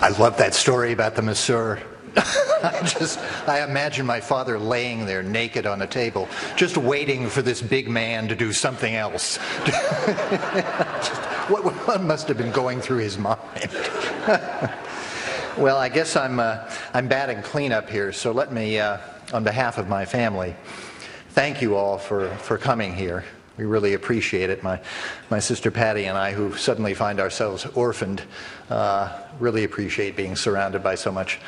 I love that story about the masseur. I imagine my father laying there naked on a table, just waiting for this big man to do something else. What must have been going through his mind? Well, I guess I'm batting cleanup here, so let me, on behalf of my family, thank you all for coming here. We really appreciate it. My sister Patty and I, who suddenly find ourselves orphaned, really appreciate being surrounded by so much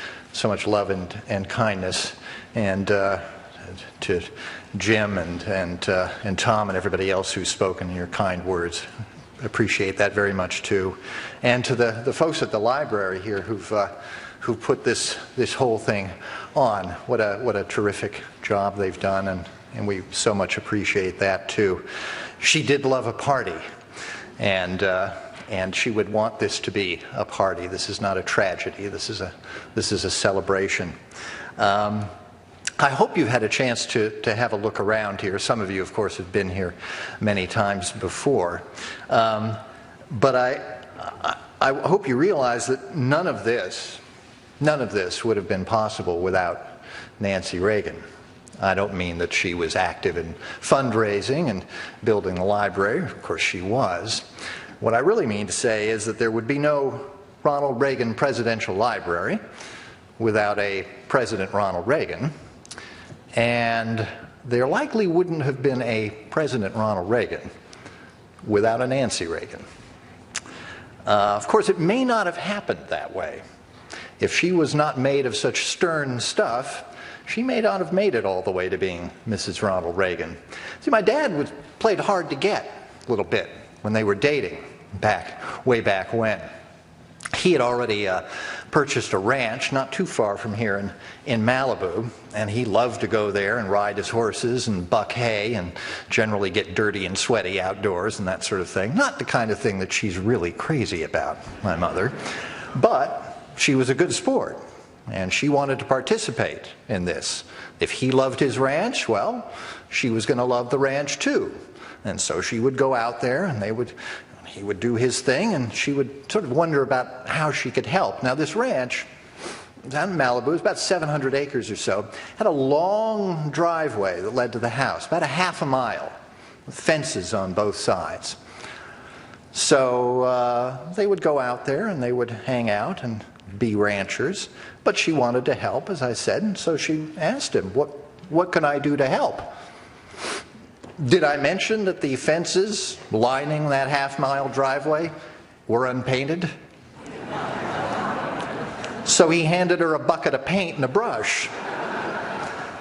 love and kindness. And to Jim and Tom and everybody else who's spoken your kind words, appreciate that very much too. And to the folks at the library here who put this whole thing on. What a terrific job they've done, and we so much appreciate that too. She did love a party, and she would want this to be a party. This is not a tragedy. This is a celebration. I hope you've had a chance to have a look around here. Some of you, of course, have been here many times before, but I hope you realize that none of this would have been possible without Nancy Reagan. I don't mean that she was active in fundraising and building the library. Of course she was. What I really mean to say is that there would be no Ronald Reagan Presidential Library without a President Ronald Reagan, and there likely wouldn't have been a President Ronald Reagan without a Nancy Reagan. Of course, it may not have happened that way. If she was not made of such stern stuff, she may not have made it all the way to being Mrs. Ronald Reagan. See, my dad played hard to get a little bit when they were dating, way back when. He had already purchased a ranch not too far from here in Malibu, and he loved to go there and ride his horses and buck hay and generally get dirty and sweaty outdoors and that sort of thing. Not the kind of thing that she's really crazy about, my mother, but she was a good sport, and she wanted to participate in this. If he loved his ranch, well, she was going to love the ranch too. And so she would go out there, and he would do his thing, and she would sort of wonder about how she could help. Now, this ranch down in Malibu, it was about 700 acres or so, had a long driveway that led to the house, about a half a mile, with fences on both sides. So they would go out there, and they would hang out and be ranchers, but she wanted to help, as I said, and so she asked him, what can I do to help? Did I mention that the fences lining that half-mile driveway were unpainted? So he handed her a bucket of paint and a brush,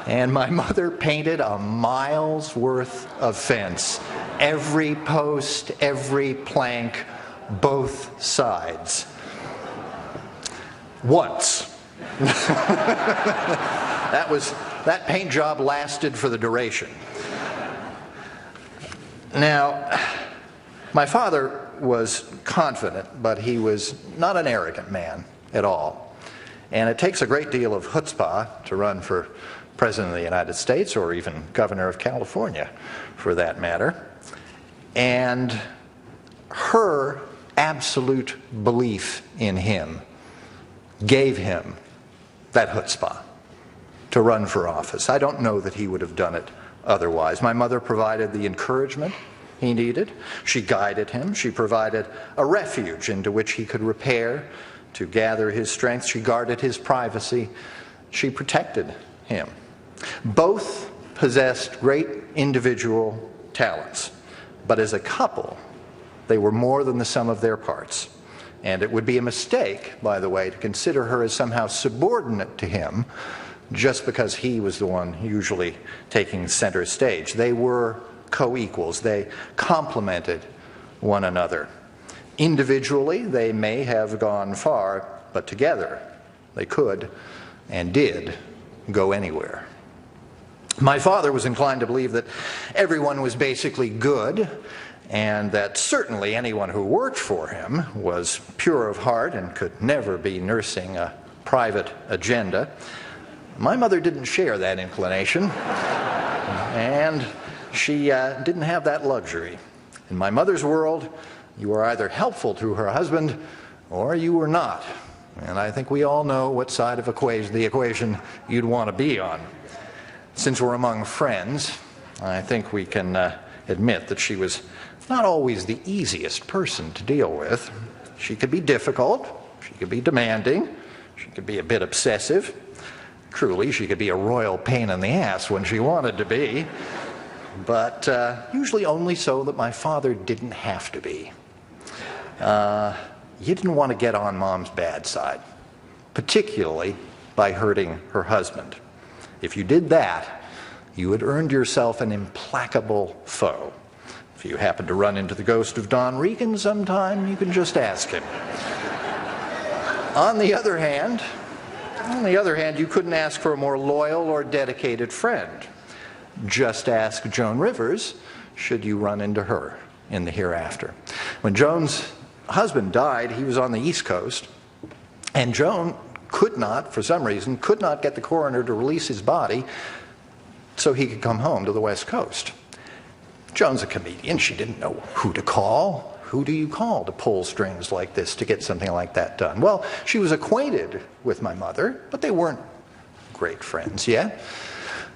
and my mother painted a mile's worth of fence. Every post, every plank, both sides. Once. That paint job lasted for the duration. Now, my father was confident, but he was not an arrogant man at all. And it takes a great deal of chutzpah to run for President of the United States, or even Governor of California, for that matter. And her absolute belief in him gave him that chutzpah to run for office. I don't know that he would have done it otherwise. My mother provided the encouragement he needed. She guided him. She provided a refuge into which he could repair, to gather his strength. She guarded his privacy. She protected him. Both possessed great individual talents, but as a couple, they were more than the sum of their parts. And it would be a mistake, by the way, to consider her as somehow subordinate to him just because he was the one usually taking center stage. They were co-equals. They complemented one another. Individually, they may have gone far, but together they could and did go anywhere. My father was inclined to believe that everyone was basically good, and that certainly anyone who worked for him was pure of heart and could never be nursing a private agenda. My mother didn't share that inclination, and she didn't have that luxury. In my mother's world, you were either helpful to her husband or you were not. And I think we all know what side of the equation you'd want to be on. Since we're among friends, I think we can admit that she was not always the easiest person to deal with. She could be difficult, she could be demanding, she could be a bit obsessive. Truly, she could be a royal pain in the ass when she wanted to be, but usually only so that my father didn't have to be. You didn't want to get on Mom's bad side, particularly by hurting her husband. If you did that, you had earned yourself an implacable foe. If you happen to run into the ghost of Don Reagan sometime, you can just ask him. On the other hand, you couldn't ask for a more loyal or dedicated friend. Just ask Joan Rivers, should you run into her in the hereafter. When Joan's husband died, he was on the East Coast, and Joan could not, for some reason, could not get the coroner to release his body so he could come home to the West Coast. Joan's a comedian. She didn't know who to call. Who do you call to pull strings like this to get something like that done? Well, she was acquainted with my mother, but they weren't great friends yet.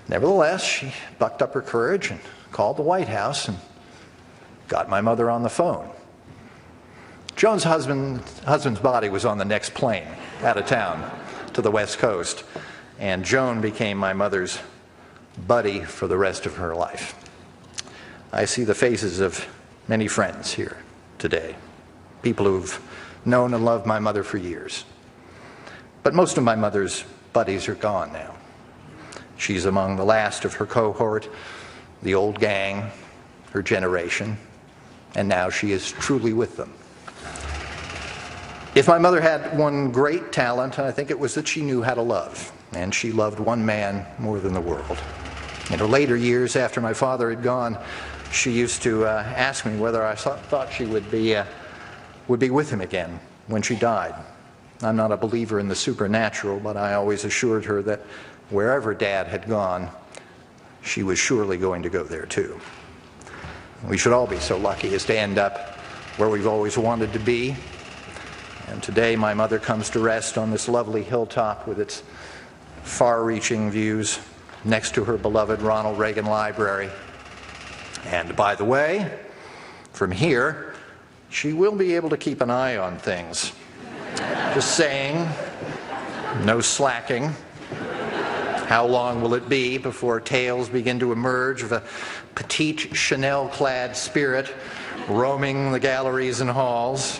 Nevertheless, she bucked up her courage and called the White House and got my mother on the phone. Joan's husband's body was on the next plane out of town to the West Coast, and Joan became my mother's buddy for the rest of her life. I see the faces of many friends here today, people who've known and loved my mother for years. But most of my mother's buddies are gone now. She's among the last of her cohort, the old gang, her generation, and now she is truly with them. If my mother had one great talent, I think it was that she knew how to love, and she loved one man more than the world. In her later years, after my father had gone, she used to ask me whether I thought she would be with him again when she died. I'm not a believer in the supernatural, but I always assured her that wherever Dad had gone, she was surely going to go there too. We should all be so lucky as to end up where we've always wanted to be. And today my mother comes to rest on this lovely hilltop with its far-reaching views next to her beloved Ronald Reagan Library. And by the way, from here, she will be able to keep an eye on things. Just saying, no slacking. How long will it be before tales begin to emerge of a petite Chanel-clad spirit roaming the galleries and halls?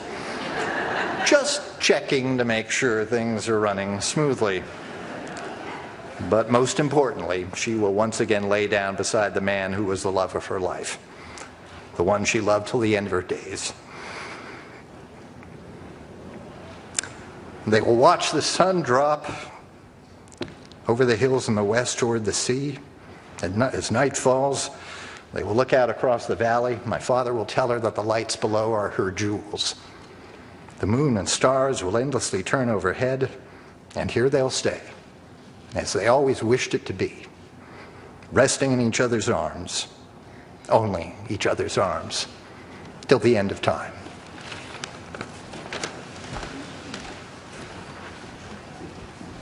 Just checking to make sure things are running smoothly. But most importantly, she will once again lay down beside the man who was the love of her life, the one she loved till the end of her days. They will watch the sun drop over the hills in the west toward the sea. As night falls, they will look out across the valley. My father will tell her that the lights below are her jewels. The moon and stars will endlessly turn overhead, and here they'll stay, as they always wished it to be, resting in each other's arms, only each other's arms, till the end of time.